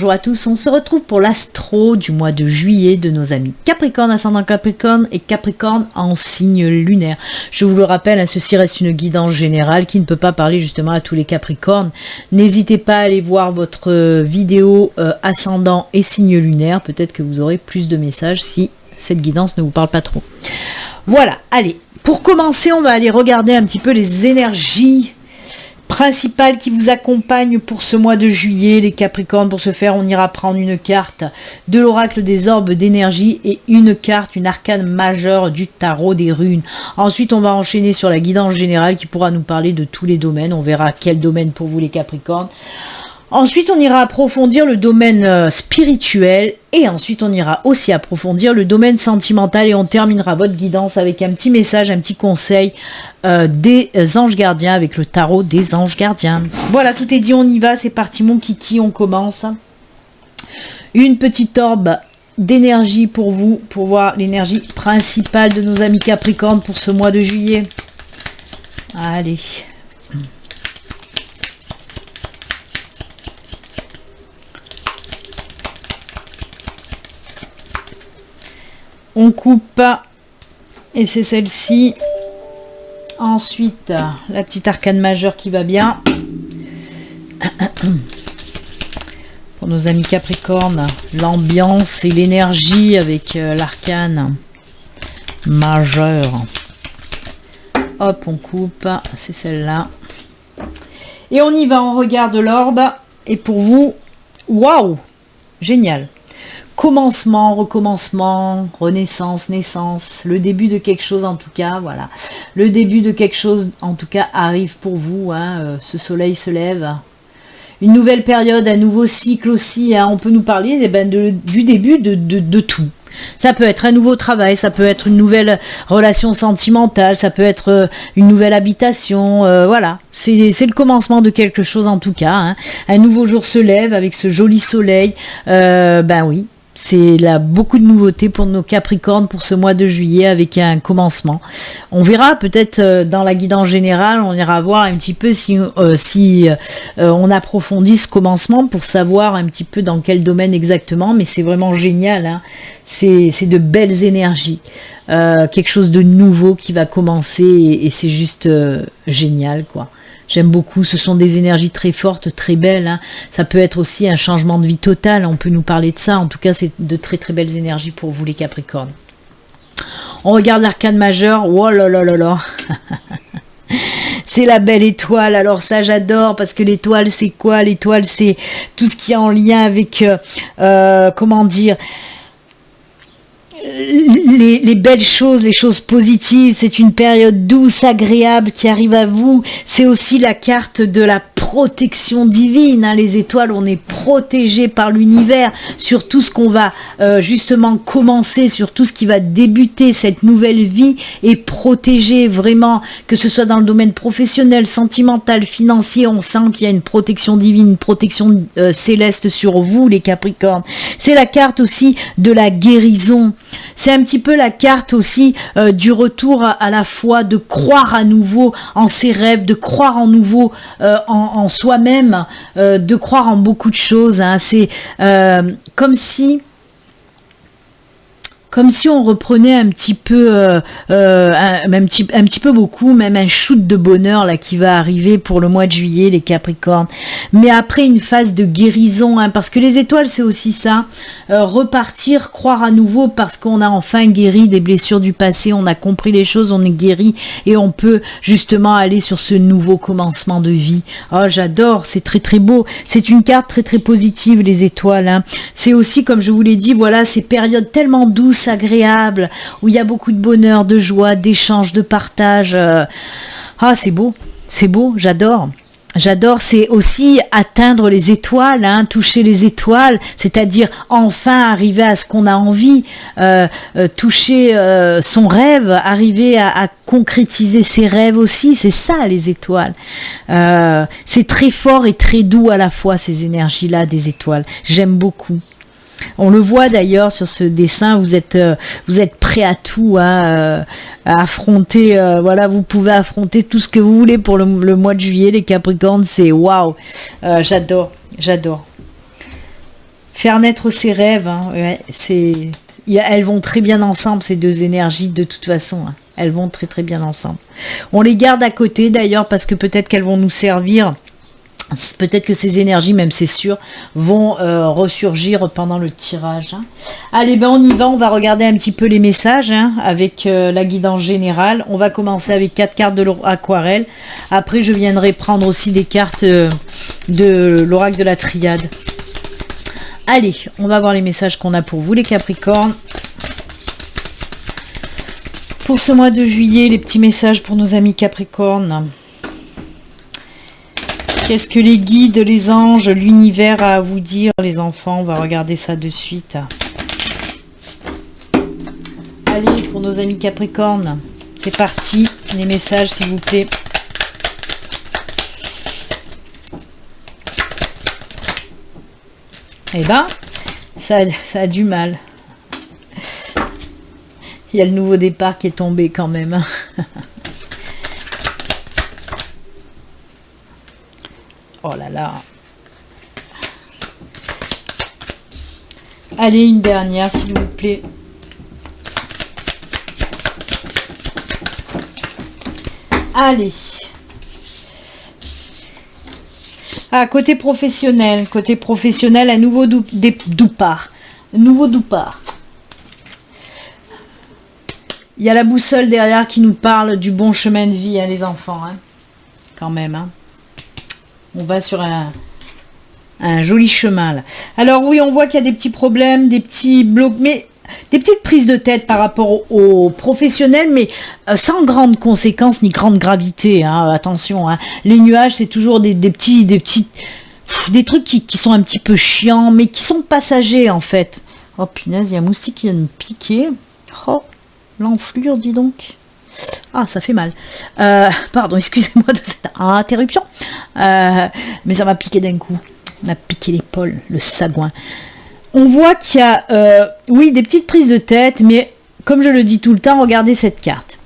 bonjour à tous, on se retrouve pour l'astro du mois de juillet de nos amis Capricorne, ascendant Capricorne et Capricorne en signe lunaire. Je vous le rappelle, ceci reste une guidance générale qui ne peut pas parler justement à tous les Capricornes. N'hésitez pas à aller voir votre vidéo ascendant et signe lunaire, peut-être que vous aurez plus de messages si cette guidance ne vous parle pas trop. Voilà, allez, pour commencer, on va aller regarder un petit peu les énergies principales qui vous accompagnent pour ce mois de juillet, les Capricornes. Pour ce faire, on ira prendre une carte de l'oracle des orbes d'énergie et une carte, une arcane majeure du tarot des runes. Ensuite, on va enchaîner sur la guidance générale qui pourra nous parler de tous les domaines. On verra quel domaine pour vous les Capricornes. Ensuite, on ira approfondir le domaine spirituel et ensuite, on ira aussi approfondir le domaine sentimental et on terminera votre guidance avec un petit message, un petit conseil des anges gardiens avec le tarot des anges gardiens. Voilà, tout est dit, on y va, c'est parti mon kiki, on commence. Une petite orbe d'énergie pour vous, pour voir l'énergie principale de nos amis Capricornes pour ce mois de juillet. Allez. On coupe et c'est celle-ci. Ensuite, la petite arcane majeure qui va bien. Pour nos amis Capricorne, l'ambiance et l'énergie avec l'arcane majeure. Hop, on coupe. C'est celle-là. Et on y va, on regarde l'orbe. Et pour vous, waouh, génial. Commencement, recommencement, renaissance, naissance, le début de quelque chose en tout cas, voilà. Le début de quelque chose en tout cas arrive pour vous, hein, ce soleil se lève. Une nouvelle période, un nouveau cycle aussi, hein, on peut nous parler du début de tout. Ça peut être un nouveau travail, ça peut être une nouvelle relation sentimentale, ça peut être une nouvelle habitation, voilà. C'est le commencement de quelque chose en tout cas, hein. Un nouveau jour se lève avec ce joli soleil, ben oui. C'est là beaucoup de nouveautés pour nos Capricornes pour ce mois de juillet avec un commencement. On verra peut-être dans la guidance générale, on ira voir un petit peu si on approfondit ce commencement pour savoir un petit peu dans quel domaine exactement, mais c'est vraiment génial, hein. C'est de belles énergies, quelque chose de nouveau qui va commencer et c'est juste génial quoi. J'aime beaucoup, ce sont des énergies très fortes, très belles, hein. Ça peut être aussi un changement de vie total, on peut nous parler de ça. En tout cas, c'est de très très belles énergies pour vous les Capricornes. On regarde l'arcane majeure, oh là là là là. C'est la belle étoile, alors ça j'adore, parce que l'étoile c'est quoi? L'étoile c'est tout ce qui est en lien avec, comment dire... Les belles choses, les choses positives, c'est une période douce, agréable qui arrive à vous. C'est aussi la carte de la protection divine, hein. Les étoiles, on est protégé par l'univers sur tout ce qu'on va justement commencer, sur tout ce qui va débuter cette nouvelle vie et protégé vraiment, que ce soit dans le domaine professionnel, sentimental, financier, on sent qu'il y a une protection divine, une protection céleste sur vous les Capricornes. C'est la carte aussi de la guérison. C'est un petit peu la carte aussi du retour à la foi, de croire à nouveau en ses rêves, de croire en nouveau en soi-même, de croire en beaucoup de choses, hein. C'est comme si on reprenait un petit peu, un petit peu beaucoup, même un shoot de bonheur là qui va arriver pour le mois de juillet, les Capricornes. Mais après une phase de guérison, hein, parce que les étoiles c'est aussi ça, repartir, croire à nouveau, parce qu'on a enfin guéri des blessures du passé, on a compris les choses, on est guéri et on peut justement aller sur ce nouveau commencement de vie. Oh j'adore, c'est très très beau. C'est une carte très très positive les étoiles, hein. C'est aussi comme je vous l'ai dit, voilà ces périodes tellement douces, agréable, où il y a beaucoup de bonheur, de joie, d'échange, de partage. Ah, c'est beau, j'adore. J'adore, c'est aussi atteindre les étoiles, hein, toucher les étoiles, c'est-à-dire enfin arriver à ce qu'on a envie, toucher son rêve, arriver à concrétiser ses rêves aussi, c'est ça les étoiles. C'est très fort et très doux à la fois ces énergies-là des étoiles, j'aime beaucoup. On le voit d'ailleurs sur ce dessin, vous êtes prêt à tout, hein, à affronter, voilà, vous pouvez affronter tout ce que vous voulez pour le mois de juillet, les Capricornes, c'est waouh, j'adore. Faire naître ses rêves, hein, ouais, elles vont très bien ensemble, ces deux énergies, de toute façon. Hein. Elles vont très très bien ensemble. On les garde à côté d'ailleurs, parce que peut-être qu'elles vont nous servir. Peut-être que ces énergies, même c'est sûr, vont ressurgir pendant le tirage. Hein. Allez, ben on y va, on va regarder un petit peu les messages hein, avec la guidance générale. On va commencer avec 4 cartes de l'aquarelle. Après, je viendrai prendre aussi des cartes de l'oracle de la triade. Allez, on va voir les messages qu'on a pour vous les Capricornes. Pour ce mois de juillet, les petits messages pour nos amis Capricornes. Qu'est-ce que les guides, les anges, l'univers a à vous dire, les enfants? On va regarder ça de suite. Allez, pour nos amis Capricornes, c'est parti. Les messages, s'il vous plaît. Eh ben, ça a du mal. Il y a le nouveau départ qui est tombé quand même. Oh là là. Allez, une dernière, s'il vous plaît. Allez. Ah, côté professionnel, un nouveau départ. Nouveau départ. Il y a la boussole derrière qui nous parle du bon chemin de vie, hein, les enfants. Hein. Quand même, hein. On va sur un joli chemin là. Alors oui, on voit qu'il y a des petits problèmes, des petits blocs, mais des petites prises de tête par rapport aux professionnels, mais sans grande conséquence ni grande gravité. Hein, attention, hein. Les nuages, c'est toujours des trucs qui sont un petit peu chiants, mais qui sont passagers en fait. Oh punaise, il y a un moustique qui vient de me piquer. Oh, l'enflure, dis donc. Ah, ça fait mal. Pardon, excusez-moi de cette interruption. Mais ça m'a piqué d'un coup. M'a piqué l'épaule, le sagouin. On voit qu'il y a, oui, des petites prises de tête, mais comme je le dis tout le temps, regardez cette carte.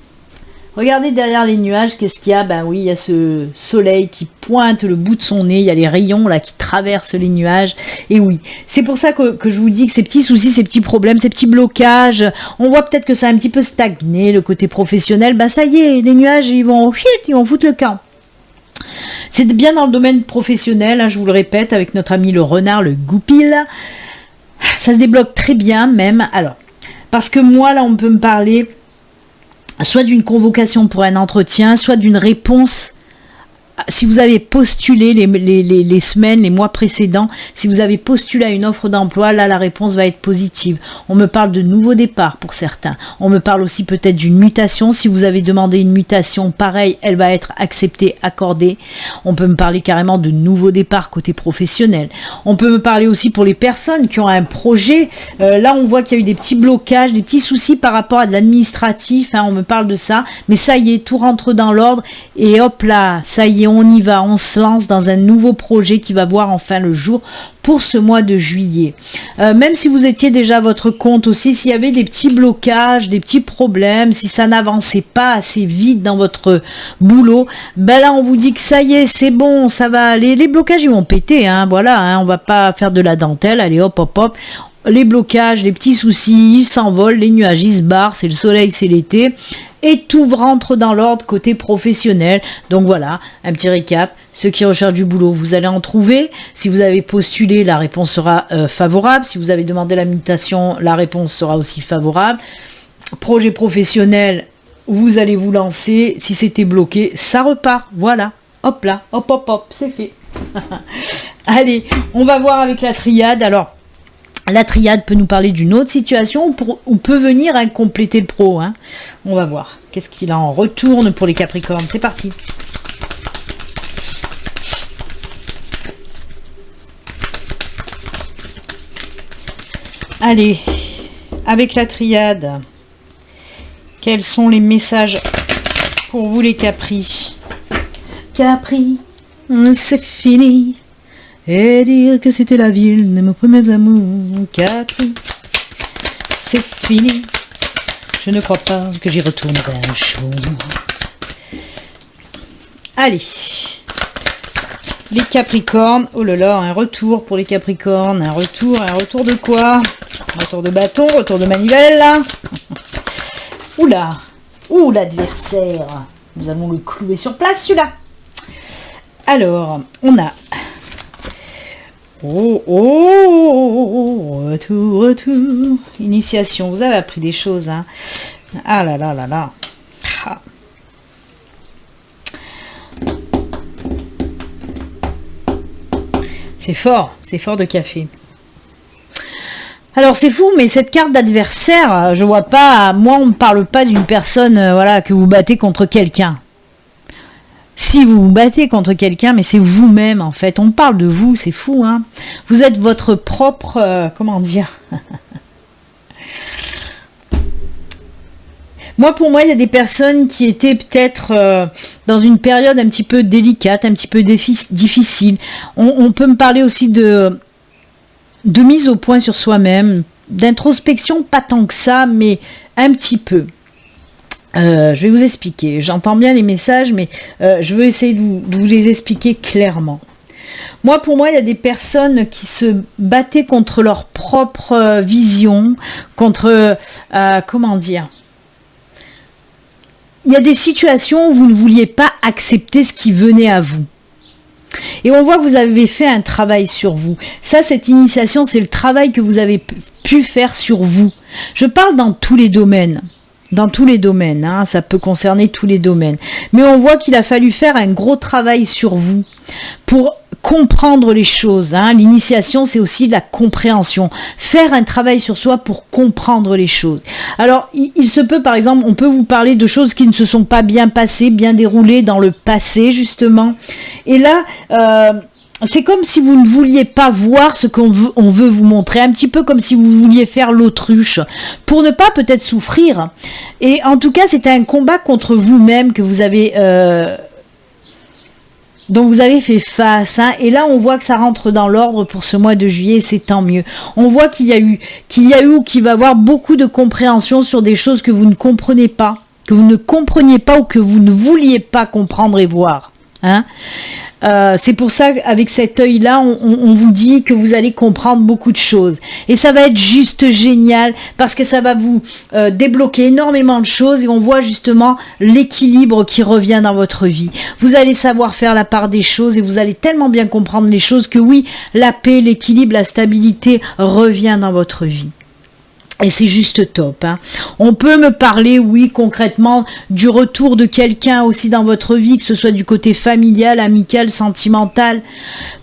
Regardez derrière les nuages, qu'est-ce qu'il y a? Ben oui, il y a ce soleil qui pointe le bout de son nez, il y a les rayons là qui traversent les nuages. Et oui, c'est pour ça que je vous dis que ces petits soucis, ces petits problèmes, ces petits blocages, on voit peut-être que ça a un petit peu stagné, le côté professionnel. Ben ça y est, les nuages, ils vont foutre le camp. C'est bien dans le domaine professionnel, hein, je vous le répète, avec notre ami le renard, le goupil. Ça se débloque très bien même. Alors, parce que moi, là, on peut me parler soit d'une convocation pour un entretien, soit d'une réponse. Si vous avez postulé les semaines, les mois précédents, si vous avez postulé à une offre d'emploi, là, la réponse va être positive. On me parle de nouveau départ pour certains. On me parle aussi peut-être d'une mutation. Si vous avez demandé une mutation, pareil, elle va être acceptée, accordée. On peut me parler carrément de nouveau départ côté professionnel. On peut me parler aussi pour les personnes qui ont un projet. Là, on voit qu'il y a eu des petits blocages, des petits soucis par rapport à de l'administratif. Hein, on me parle de ça. Mais ça y est, tout rentre dans l'ordre. Et hop là, ça y est, on y va, on se lance dans un nouveau projet qui va voir enfin le jour pour ce mois de juillet. Même si vous étiez déjà à votre compte aussi, s'il y avait des petits blocages, des petits problèmes, si ça n'avançait pas assez vite dans votre boulot, ben là on vous dit que ça y est, c'est bon, ça va aller. Les blocages ils vont péter, hein, voilà, hein, on va pas faire de la dentelle, allez hop hop hop. Les blocages, les petits soucis, ils s'envolent, les nuages ils se barrent, c'est le soleil, c'est l'été. Et tout rentre dans l'ordre côté professionnel. Donc voilà, un petit récap. Ceux qui recherchent du boulot, vous allez en trouver. Si vous avez postulé, la réponse sera favorable. Si vous avez demandé la mutation, la réponse sera aussi favorable. Projet professionnel, vous allez vous lancer. Si c'était bloqué, ça repart. Voilà. Hop là, hop hop hop, c'est fait. Allez, on va voir avec la triade. Alors, la triade peut nous parler d'une autre situation ou peut venir hein, compléter le pro. Hein. On va voir. Qu'est-ce qu'il en retourne pour les Capricornes? C'est parti. Allez, avec la triade, quels sont les messages pour vous les Capri? Capri, c'est fini. Et dire que c'était la ville de mes premiers amours. Capri, c'est fini. Je ne crois pas que j'y retournerai un jour. Allez. Les Capricornes, oh là là, un retour pour les Capricornes, un retour de quoi? Retour de bâton, retour de manivelle. Oula, ouh l'adversaire. Nous allons le clouer sur place celui-là. Alors, on a... Oh, retour. Initiation, vous avez appris des choses, hein. Ah là là là là. Ah. C'est fort de café. Alors c'est fou, mais cette carte d'adversaire, je vois pas, moi on ne parle pas d'une personne, voilà, que vous battez contre quelqu'un. Si vous vous battez contre quelqu'un, mais c'est vous-même en fait, on parle de vous, c'est fou, hein. Vous êtes votre propre, comment dire. Moi, pour moi, il y a des personnes qui étaient peut-être dans une période un petit peu délicate, un petit peu difficile. On peut me parler aussi de mise au point sur soi-même, d'introspection, pas tant que ça, mais un petit peu. Je vais vous expliquer. J'entends bien les messages, mais je veux essayer de vous les expliquer clairement. Moi, pour moi, il y a des personnes qui se battaient contre leur propre vision, contre, comment dire, il y a des situations où vous ne vouliez pas accepter ce qui venait à vous. Et on voit que vous avez fait un travail sur vous. Ça, cette initiation, c'est le travail que vous avez pu faire sur vous. Je parle dans tous les domaines. Dans tous les domaines, hein, ça peut concerner tous les domaines. Mais on voit qu'il a fallu faire un gros travail sur vous pour comprendre les choses. Hein. L'initiation, c'est aussi de la compréhension. Faire un travail sur soi pour comprendre les choses. Alors, il se peut, par exemple, on peut vous parler de choses qui ne se sont pas bien passées, bien déroulées dans le passé, justement. Et là, c'est comme si vous ne vouliez pas voir ce qu'on veut vous montrer, un petit peu comme si vous vouliez faire l'autruche, pour ne pas peut-être souffrir. Et en tout cas, c'était un combat contre vous-même que vous avez... dont vous avez fait face, hein, et là on voit que ça rentre dans l'ordre pour ce mois de juillet, c'est tant mieux. On voit qu'il y a eu ou qu'il va y avoir beaucoup de compréhension sur des choses que vous ne comprenez pas, que vous ne compreniez pas ou que vous ne vouliez pas comprendre et voir. Hein. C'est pour ça qu'avec cet œil-là, on vous dit que vous allez comprendre beaucoup de choses. Et ça va être juste génial parce que ça va vous débloquer énormément de choses et on voit justement l'équilibre qui revient dans votre vie. Vous allez savoir faire la part des choses et vous allez tellement bien comprendre les choses que oui, la paix, l'équilibre, la stabilité revient dans votre vie. Et c'est juste top. Hein. On peut me parler, oui, concrètement, du retour de quelqu'un aussi dans votre vie, que ce soit du côté familial, amical, sentimental.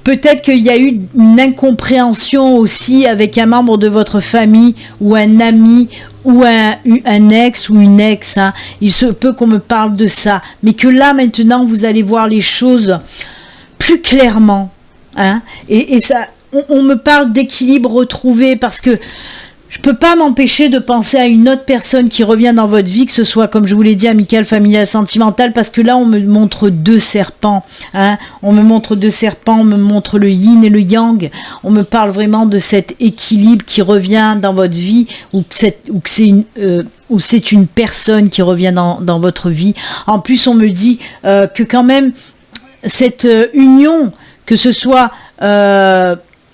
Peut-être qu'il y a eu une incompréhension aussi avec un membre de votre famille ou un ami ou un ex ou une ex. Hein. Il se peut qu'on me parle de ça. Mais que là, maintenant, vous allez voir les choses plus clairement. Hein. Et ça, on me parle d'équilibre retrouvé parce que je peux pas m'empêcher de penser à une autre personne qui revient dans votre vie, que ce soit, comme je vous l'ai dit, amical, familial, sentimental, parce que là, on me montre deux serpents. Hein. On me montre deux serpents, on me montre le yin et le yang. On me parle vraiment de cet équilibre qui revient dans votre vie, ou c'est une personne qui revient dans votre vie. En plus, on me dit que quand même, cette union, que ce soit...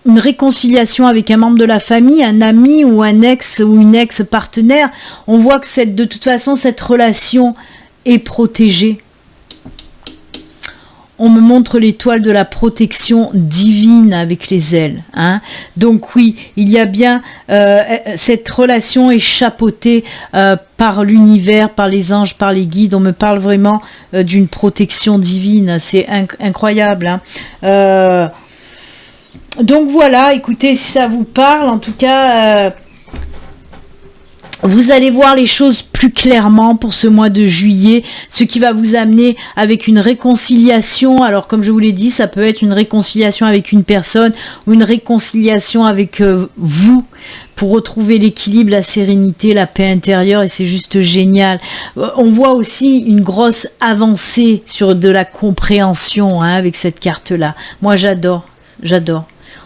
une réconciliation avec un membre de la famille, un ami ou un ex ou une ex-partenaire, on voit que de toute façon, cette relation est protégée. On me montre l'étoile de la protection divine avec les ailes. Hein. Donc oui, il y a bien... cette relation est chapeautée par l'univers, par les anges, par les guides. On me parle vraiment d'une protection divine. C'est incroyable. Hein. Donc voilà, écoutez, si ça vous parle, en tout cas, vous allez voir les choses plus clairement pour ce mois de juillet, ce qui va vous amener avec une réconciliation. Alors comme je vous l'ai dit, ça peut être une réconciliation avec une personne ou une réconciliation avec vous pour retrouver l'équilibre, la sérénité, la paix intérieure et c'est juste génial. On voit aussi une grosse avancée sur de la compréhension hein, avec cette carte-là. Moi j'adore.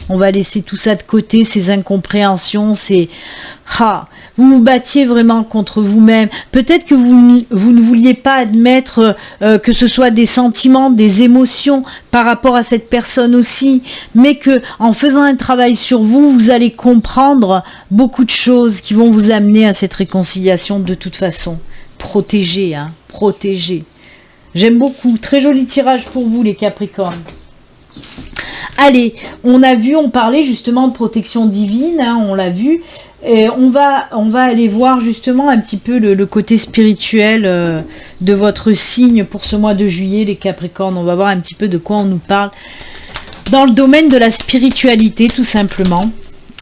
On va laisser tout ça de côté, ces incompréhensions, vous vous battiez vraiment contre vous-même. Peut-être que vous ne vouliez pas admettre que ce soit des sentiments, des émotions par rapport à cette personne aussi, mais que en faisant un travail sur vous, vous allez comprendre beaucoup de choses qui vont vous amener à cette réconciliation de toute façon. Protégez, hein, protégez. J'aime beaucoup. Très joli tirage pour vous, les Capricornes. Allez, on parlait justement de protection divine, hein, on l'a vu. Et on va aller voir justement un petit peu le côté spirituel de votre signe pour ce mois de juillet, les Capricornes. On va voir un petit peu de quoi on nous parle dans le domaine de la spiritualité, tout simplement.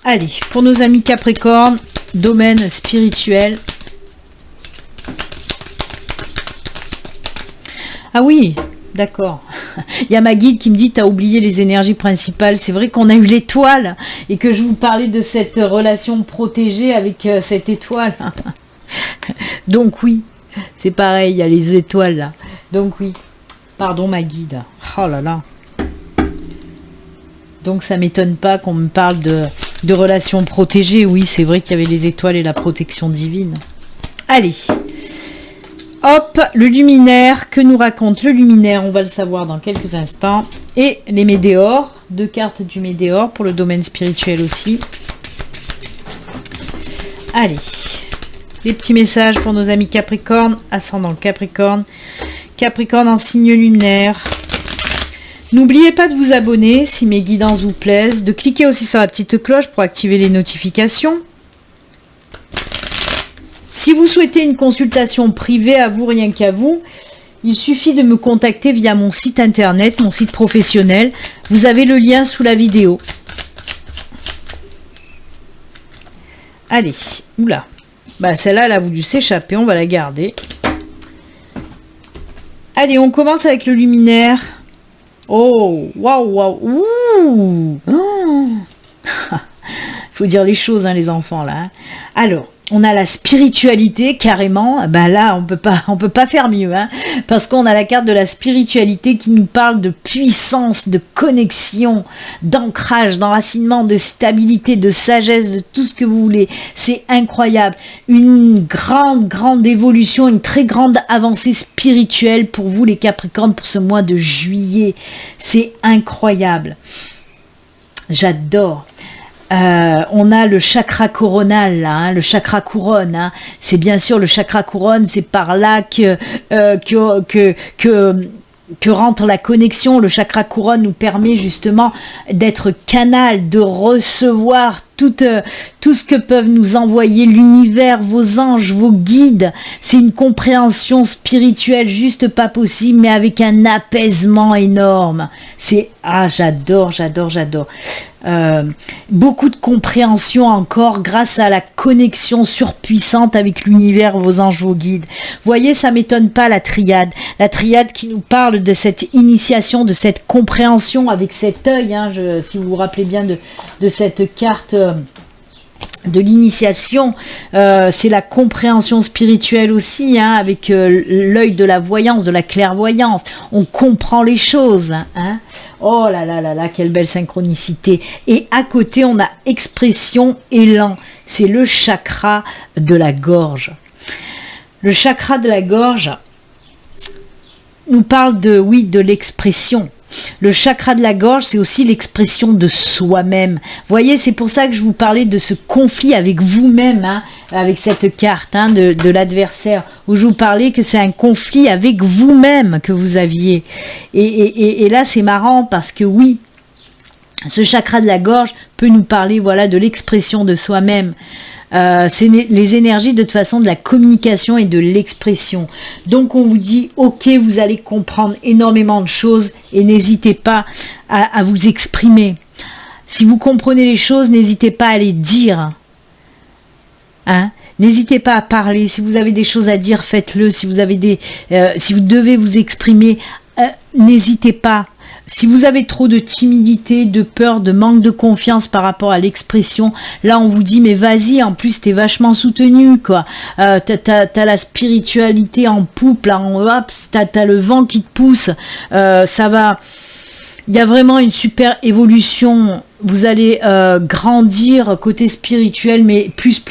Allez, pour nos amis Capricornes, domaine spirituel. Ah oui, d'accord. Il y a ma guide qui me dit, t'as oublié les énergies principales. C'est vrai qu'on a eu l'étoile et que je vous parlais de cette relation protégée avec cette étoile. Donc oui, c'est pareil, il y a les étoiles là. Donc oui, pardon ma guide. Oh là là. Donc ça m'étonne pas qu'on me parle de relations protégées. Oui, c'est vrai qu'il y avait les étoiles et la protection divine. Allez. Hop, le luminaire, que nous raconte le luminaire, on va le savoir dans quelques instants. Et les météores, 2 cartes du météore pour le domaine spirituel aussi. Allez, les petits messages pour nos amis Capricorne, ascendant Capricorne, Capricorne en signe lunaire. N'oubliez pas de vous abonner si mes guidances vous plaisent, de cliquer aussi sur la petite cloche pour activer les notifications. Si vous souhaitez une consultation privée à vous, rien qu'à vous, il suffit de me contacter via mon site internet, mon site professionnel. Vous avez le lien sous la vidéo. Allez, oula. Bah celle-là, elle a voulu s'échapper, on va la garder. Allez, on commence avec le luminaire. Oh, waouh, waouh, ouh. Oh. Faut dire les choses, hein, les enfants, là. Alors, on a la spiritualité, carrément. Ben là, on peut pas faire mieux, hein, parce qu'on a la carte de la spiritualité qui nous parle de puissance, de connexion, d'ancrage, d'enracinement, de stabilité, de sagesse, de tout ce que vous voulez. C'est incroyable. Une grande évolution, une très grande avancée spirituelle pour vous, les Capricornes, pour ce mois de juillet. C'est incroyable. J'adore. On a le chakra coronal, là, hein, le chakra couronne. Hein. C'est bien sûr le chakra couronne, c'est par là que rentre la connexion. Le chakra couronne nous permet justement d'être canal, de recevoir tout ce que peuvent nous envoyer l'univers, vos anges, vos guides. C'est une compréhension spirituelle juste pas possible, mais avec un apaisement énorme. C'est, ah, j'adore. Beaucoup de compréhension encore grâce à la connexion surpuissante avec l'univers, vos anges, vos guides. Vous voyez, ça m'étonne pas la triade qui nous parle de cette initiation, de cette compréhension avec cet œil, hein, si vous vous rappelez bien de cette carte de l'initiation, c'est la compréhension spirituelle aussi, hein, avec l'œil de la voyance, de la clairvoyance. On comprend les choses. Hein. Oh là là là là, quelle belle synchronicité. Et à côté, on a expression, élan. C'est le chakra de la gorge. Le chakra de la gorge nous parle de l'expression. Le chakra de la gorge, c'est aussi l'expression de soi-même. Vous voyez, c'est pour ça que je vous parlais de ce conflit avec vous-même, hein, avec cette carte, hein, de l'adversaire, où je vous parlais que c'est un conflit avec vous-même que vous aviez. Et là, c'est marrant parce que oui, ce chakra de la gorge peut nous parler, voilà, de l'expression de soi-même. C'est les énergies de toute façon de la communication et de l'expression. Donc on vous dit, ok, vous allez comprendre énormément de choses et n'hésitez pas à vous exprimer. Si vous comprenez les choses, n'hésitez pas à les dire. Hein? N'hésitez pas à parler. Si vous avez des choses à dire, faites-le. Si vous avez si vous devez vous exprimer, n'hésitez pas. Si vous avez trop de timidité, de peur, de manque de confiance par rapport à l'expression, là on vous dit mais vas-y, en plus t'es vachement soutenu, quoi. T'as la spiritualité en poupe, là, hop, t'as le vent qui te pousse, ça va Il y a vraiment une super évolution. Vous allez grandir côté spirituel, mais plus.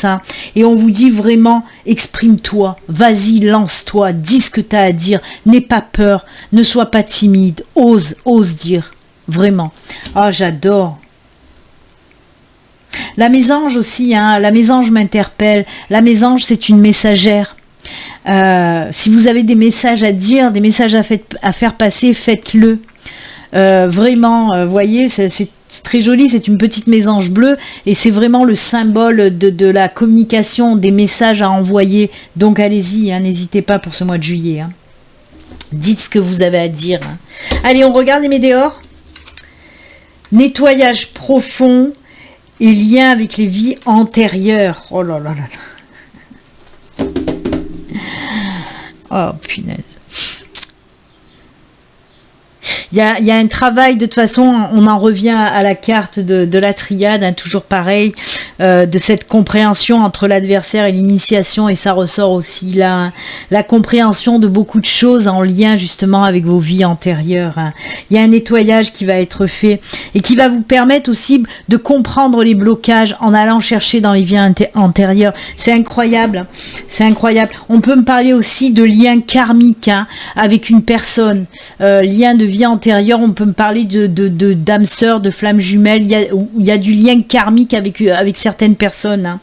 Hein. Et on vous dit vraiment, exprime-toi, vas-y, lance-toi, dis ce que tu as à dire, n'aie pas peur, ne sois pas timide, ose dire, vraiment. Ah, j'adore. La mésange aussi, hein, la mésange m'interpelle. La mésange, c'est une messagère. Si vous avez des messages à dire, des messages à faire passer, faites-le. Vraiment, voyez, c'est très joli, c'est une petite mésange bleue et c'est vraiment le symbole de la communication, des messages à envoyer. Donc allez-y, hein, n'hésitez pas pour ce mois de juillet. Hein. Dites ce que vous avez à dire. Hein. Allez, on regarde les météores. Nettoyage profond et lien avec les vies antérieures. Oh là là là là. Oh punaise. Il y a un travail, de toute façon, on en revient à la carte de la triade, hein, toujours pareil, de cette compréhension entre l'adversaire et l'initiation, et ça ressort aussi là, hein, la compréhension de beaucoup de choses en lien justement avec vos vies antérieures. Hein. Il y a un nettoyage qui va être fait et qui va vous permettre aussi de comprendre les blocages en allant chercher dans les vies antérieures. C'est incroyable, c'est incroyable. On peut me parler aussi de liens karmiques, hein, avec une personne, lien de vie antérieure, on peut me parler de d'âmes sœurs, de flammes jumelles, il y a du lien karmique avec certaines personnes. Hein.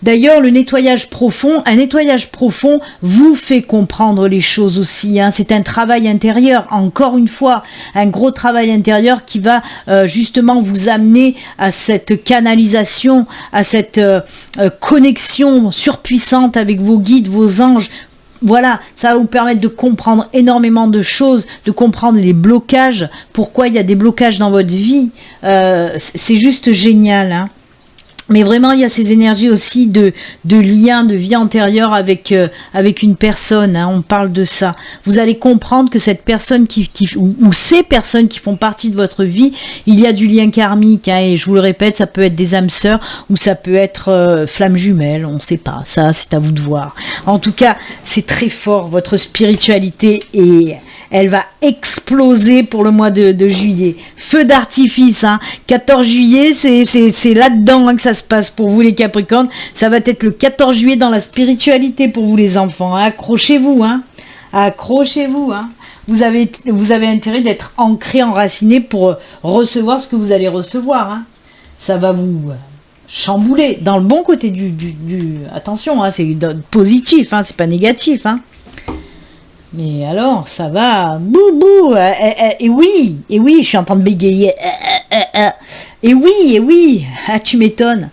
D'ailleurs, un nettoyage profond vous fait comprendre les choses aussi. Hein. C'est un travail intérieur, encore une fois, un gros travail intérieur qui va justement vous amener à cette canalisation, à cette connexion surpuissante avec vos guides, vos anges. Voilà, ça va vous permettre de comprendre énormément de choses, de comprendre les blocages, pourquoi il y a des blocages dans votre vie. C'est juste génial, hein. Mais vraiment, il y a ces énergies aussi de lien, de vie antérieure avec une personne. Hein, on parle de ça. Vous allez comprendre que cette personne ou ces personnes qui font partie de votre vie, il y a du lien karmique. Hein, et je vous le répète, ça peut être des âmes sœurs ou ça peut être flammes jumelles. On ne sait pas. Ça, c'est à vous de voir. En tout cas, c'est très fort. Votre spiritualité et elle va exploser pour le mois de juillet. Feu d'artifice, hein. 14 juillet, c'est là-dedans, hein, que ça se passe pour vous les Capricornes. Ça va être le 14 juillet dans la spiritualité pour vous les enfants. Hein. Accrochez-vous, hein. Accrochez-vous, hein. Vous avez intérêt d'être ancré, enraciné pour recevoir ce que vous allez recevoir. Hein. Ça va vous chambouler dans le bon côté du attention, hein, c'est positif, hein, c'est pas négatif, hein. Mais alors, ça va, boubou, et oui, je suis en train de bégayer, et oui, ah, tu m'étonnes,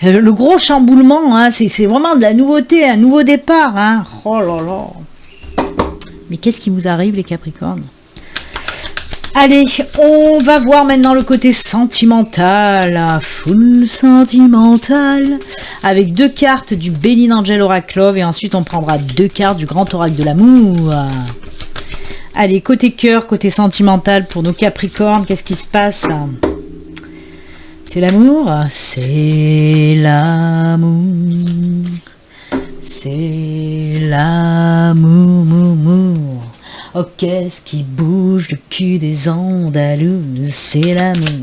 le gros chamboulement, hein, c'est vraiment de la nouveauté, un nouveau départ, hein, oh là là, mais qu'est-ce qui vous arrive les Capricornes? Allez, on va voir maintenant le côté sentimental, full sentimental, avec 2 cartes du Béline Angel Oracle Love et ensuite on prendra 2 cartes du Grand Oracle de l'amour. Allez, côté cœur, côté sentimental pour nos Capricornes, qu'est-ce qui se passe? C'est l'amour? C'est l'amour. C'est l'amour. Oh, qu'est-ce qui bouge le cul des Andalous? C'est l'amour.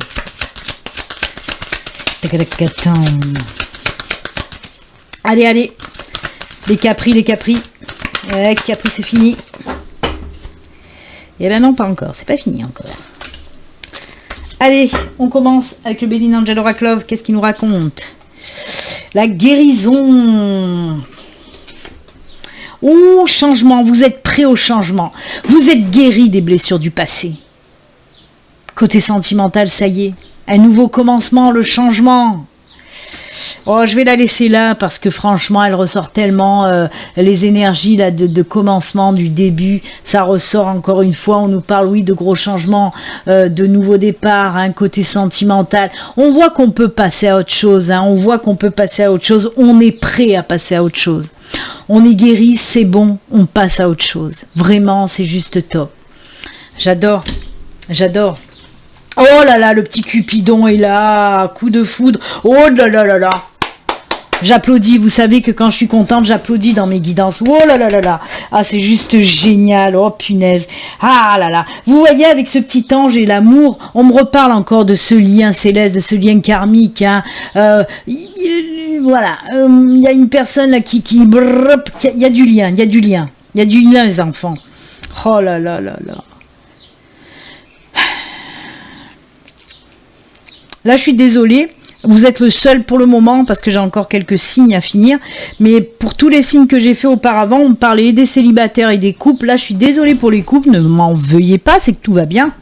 Allez. Les Capri. Capri, c'est fini. Et ben non, pas encore. C'est pas fini encore. Allez, on commence avec le Béline Angel Oracle Love. Qu'est-ce qu'il nous raconte? La guérison. Oh, changement, vous êtes prêts au changement. Vous êtes guéri des blessures du passé. Côté sentimental, ça y est. Un nouveau commencement, le changement. Oh, je vais la laisser là parce que franchement, elle ressort tellement les énergies là de commencement, du début. Ça ressort encore une fois. On nous parle, oui, de gros changements, de nouveaux départs, hein, côté sentimental. On voit qu'on peut passer à autre chose. Hein, on voit qu'on peut passer à autre chose. On est prêt à passer à autre chose. On est guéri, c'est bon. On passe à autre chose. Vraiment, c'est juste top. J'adore. Oh là là, le petit Cupidon est là, coup de foudre. Oh là là là là. J'applaudis, vous savez que quand je suis contente, j'applaudis dans mes guidances. Oh là là là là. Ah, c'est juste génial. Oh punaise. Ah là là. Vous voyez, avec ce petit ange et l'amour, on me reparle encore de ce lien céleste, de ce lien karmique. Hein. Voilà. Il y a une personne là il y a du lien, il y a du lien. Il y a du lien, les enfants. Oh là là là là. Là, je suis désolée. Vous êtes le seul pour le moment parce que j'ai encore quelques signes à finir. Mais pour tous les signes que j'ai fait auparavant, on me parlait des célibataires et des couples. Là, je suis désolée pour les couples. Ne m'en veuillez pas, c'est que tout va bien.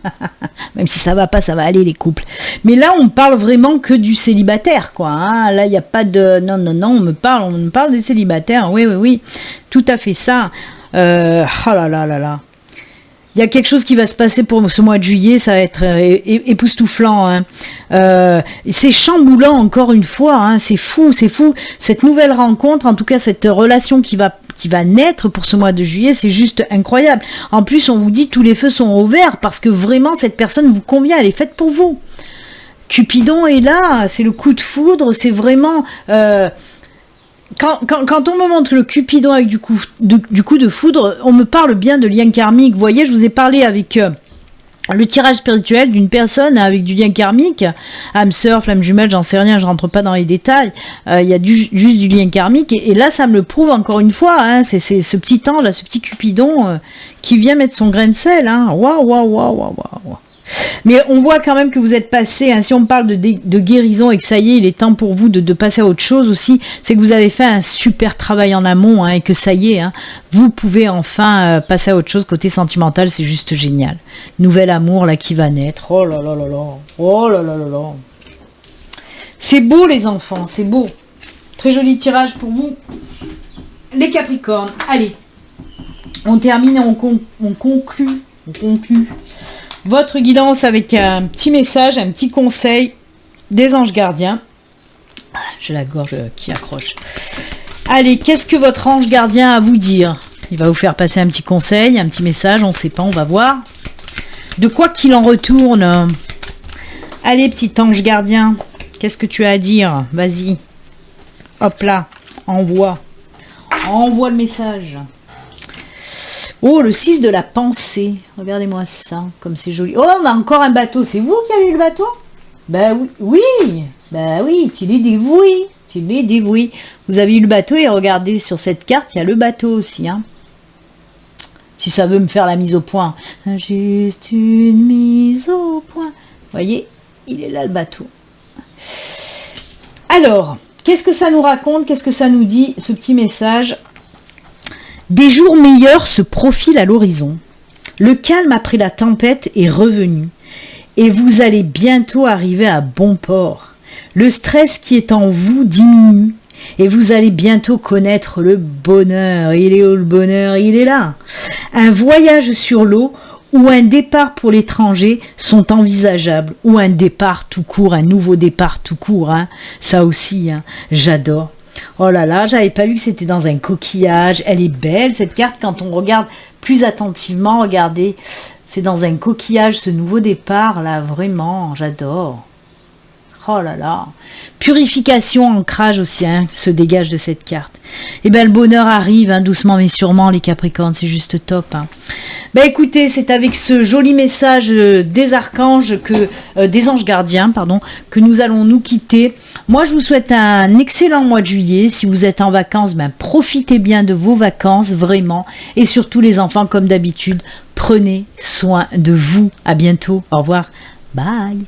Même si ça va pas, ça va aller les couples. Mais là, on parle vraiment que du célibataire, quoi. Hein. Là, il n'y a pas de... Non, non, non, on me parle des célibataires. Oui, oui, oui. Tout à fait ça. Oh là là là là. Il y a quelque chose qui va se passer pour ce mois de juillet, ça va être époustouflant. Hein. C'est chamboulant encore une fois, hein. C'est fou, c'est fou. Cette nouvelle rencontre, en tout cas cette relation qui va naître pour ce mois de juillet, c'est juste incroyable. En plus, on vous dit tous les feux sont au vert parce que vraiment cette personne vous convient, elle est faite pour vous. Cupidon est là, c'est le coup de foudre, c'est vraiment... Quand on me montre le Cupidon avec du coup de foudre, on me parle bien de lien karmique. Vous voyez, je vous ai parlé avec le tirage spirituel d'une personne avec du lien karmique, âme sœur, flamme jumelle, j'en sais rien, je rentre pas dans les détails. Il y a juste du lien karmique et là, ça me le prouve encore une fois. Hein, c'est ce petit ange là, ce petit Cupidon qui vient mettre son grain de sel. Hein. Waouh, waouh, waouh, waouh, waouh. Mais on voit quand même que vous êtes passé, hein, si on parle de guérison et que ça y est, il est temps pour vous de passer à autre chose aussi, c'est que vous avez fait un super travail en amont hein, et que ça y est, hein, vous pouvez enfin passer à autre chose. Côté sentimental, c'est juste génial. Nouvel amour là qui va naître. Oh là là là là. Oh là là là là. C'est beau les enfants, c'est beau. Très joli tirage pour vous. Les Capricornes, allez. On termine, on conclut. Votre guidance avec un petit message, un petit conseil des anges gardiens. J'ai la gorge qui accroche. Allez, qu'est-ce que votre ange gardien a à vous dire? Il va vous faire passer un petit conseil, un petit message, on ne sait pas, on va voir. De quoi qu'il en retourne. Allez, petit ange gardien, qu'est-ce que tu as à dire? Vas-y. Hop là, envoie. Envoie le message. Oh, le 6 de la pensée. Regardez-moi ça, comme c'est joli. Oh, on a encore un bateau. C'est vous qui avez eu le bateau? Bah oui, oui. Bah oui, tu l'es dévoué. Tu l'es dévoué. Vous avez eu le bateau et regardez, sur cette carte, il y a le bateau aussi. Hein. Si ça veut me faire la mise au point. Juste une mise au point. Vous voyez, il est là le bateau. Alors, qu'est-ce que ça nous raconte? Qu'est-ce que ça nous dit, ce petit message? Des jours meilleurs se profilent à l'horizon. Le calme après la tempête est revenu. Et vous allez bientôt arriver à bon port. Le stress qui est en vous diminue. Et vous allez bientôt connaître le bonheur. Il est où le bonheur? Il est là. Un voyage sur l'eau ou un départ pour l'étranger sont envisageables. Ou un départ tout court, un nouveau départ tout court. Hein. Ça aussi, hein, j'adore. Oh là là, j'avais pas vu que c'était dans un coquillage. Elle est belle cette carte quand on regarde plus attentivement. Regardez, c'est dans un coquillage ce nouveau départ là, vraiment, j'adore. Oh là là. Purification, ancrage aussi, hein, se dégage de cette carte. Et bien le bonheur arrive, hein, doucement mais sûrement les Capricornes, c'est juste top. Hein. Ben écoutez, c'est avec ce joli message des archanges, des anges gardiens, pardon, que nous allons nous quitter. Moi je vous souhaite un excellent mois de juillet. Si vous êtes en vacances, ben profitez bien de vos vacances, vraiment. Et surtout les enfants, comme d'habitude, prenez soin de vous. À bientôt. Au revoir. Bye.